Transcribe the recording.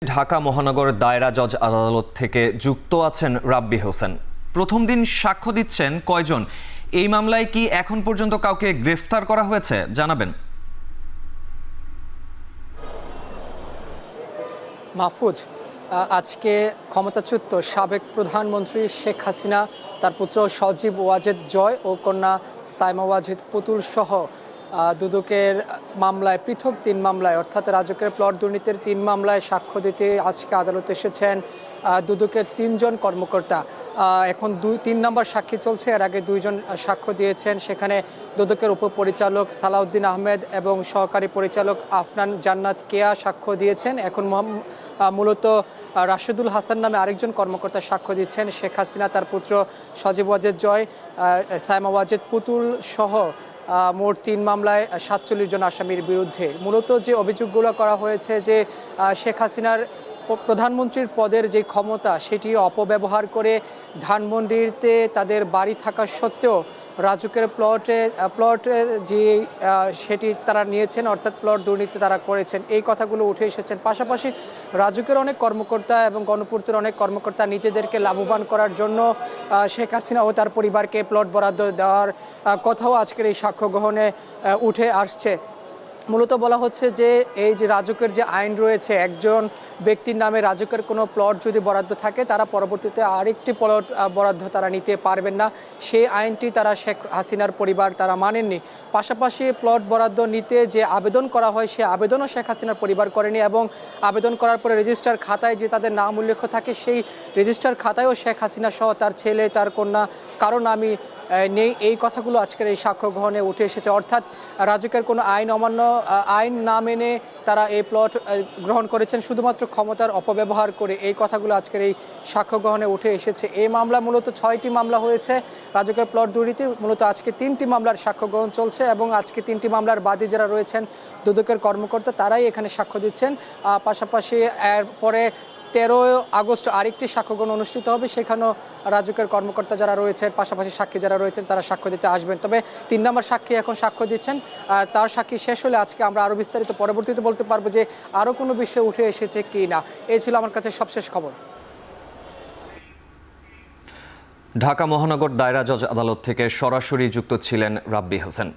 ঢাকা মহানগর দায়রা জজ আদালত থেকে যুক্ত আছেন রাব্বি হোসেন। প্রথম দিন সাক্ষ্য দিচ্ছেন কয়জন? এই মামলায় কি এখন পর্যন্ত কাউকে গ্রেফতার করা হয়েছে জানাবেন। মাহফুজ, আজকে ক্ষমতাচ্যুত সাবেক প্রধানমন্ত্রী শেখ হাসিনা, তার পুত্র সজীব ওয়াজেদ জয় ও কন্যা সাইমা ওয়াজেদ পুতুল সহ দুদকের মামলায়, পৃথক ৩ মামলায় অর্থাৎ রাজুকের প্লট দুর্নীতির ৩ মামলায় সাক্ষ্য দিতে আজকে আদালতে এসেছেন দুদকের ৩ জন কর্মকর্তা। এখন ৩ নম্বর সাক্ষী চলছে, এর আগে 2 জন সাক্ষ্য দিয়েছেন। সেখানে দুদকের উপপরিচালক সালাউদ্দিন আহমেদ এবং সহকারী পরিচালক আফনান জান্নাত কেয়া সাক্ষ্য দিয়েছেন। এখন মূলত রাশেদুল হাসান নামে আরেকজন কর্মকর্তা সাক্ষ্য দিচ্ছেন। শেখ হাসিনা, তার পুত্র সজীব ওয়াজেদ জয়, সাইমা ওয়াজেদ পুতুল সহ মোট ৩ মামলায় ৪৭ জন আসামির বিরুদ্ধে মূলত যে অভিযোগগুলো করা হয়েছে যে শেখ হাসিনার প্রধানমন্ত্রীর পদের যে ক্ষমতা সেটি অপব্যবহার করে ধানমন্ডিতে তাদের বাড়ি থাকা সত্ত্বেও রাজুকের প্লটের যে সেটি তারা নিয়েছেন, অর্থাৎ প্লট দুর্নীতি তারা করেছেন, এই কথাগুলো উঠে এসেছেন। পাশাপাশি রাজুকের অনেক কর্মকর্তা এবং গণপূর্তের অনেক কর্মকর্তা নিজেদেরকে লাভবান করার জন্য শেখ হাসিনা ও তার পরিবারকে প্লট বরাদ্দ দেওয়ার কথাও আজকের এই সাক্ষ্য গ্রহণে উঠে আসছে। মূলত বলা হচ্ছে যে এই যে রাজুকের যে আইন রয়েছে, একজন ব্যক্তির নামে রাজুকের কোনো প্লট যদি বরাদ্দ থাকে তারা পরবর্তীতে আরেকটি প্লট বরাদ্দ তারা নিতে পারবেন না, সেই আইনটি তারা শেখ হাসিনার পরিবার তারা মানেননি। পাশাপাশি প্লট বরাদ্দ নিতে যে আবেদন করা হয় সে আবেদনও শেখ হাসিনার পরিবার করেনি এবং আবেদন করার পরে রেজিস্টার খাতায় যে তাদের নাম উল্লেখ থাকে সেই রেজিস্টার খাতায়ও শেখ হাসিনা সহ তার ছেলে, তার কন্যা কারো নামই নেই। এই কথাগুলো আজকের এই সাক্ষ্য গ্রহণে উঠে এসেছে। অর্থাৎ রাজুকের কোনো আইন না মেনে তারা এই প্লট গ্রহণ করেছেন শুধুমাত্র ক্ষমতার অপব্যবহার করে, এই কথাগুলো আজকের এই সাক্ষ্য গ্রহণে উঠে এসেছে। এই মামলা মূলত 6টি মামলা হয়েছে রাজুকের প্লট দুর্নীতি। মূলত আজকে 3টি মামলার সাক্ষ্য গ্রহণ চলছে এবং আজকে 3টি মামলার বাদী যারা রয়েছেন দুদকের কর্মকর্তা তারাই এখানে সাক্ষ্য দিচ্ছেন। পাশাপাশি এরপরে 13 আগস্ট আরেকটি সাক্ষ্য গ্রহণ অনুষ্ঠিত হবে, সেখানেও রাজুকের কর্মকর্তা যারা রয়েছেন, পাশাপাশি সাক্ষী যারা রয়েছেন তারা সাক্ষ্য দিতে আসবেন। তবে 3 নম্বর সাক্ষী এখন সাক্ষ্য দিচ্ছেন। তার সাক্ষী শেষ হলে আজকে আমরা আরও বিস্তারিত পরবর্তীতে বলতে পারবো যে আরও কোনো বিষয় উঠে এসেছে কি না। এই ছিল আমার কাছে সবশেষ খবর। ঢাকা মহানগর দায়রা জজ আদালত থেকে সরাসরি যুক্ত ছিলেন রাব্বি হোসেন।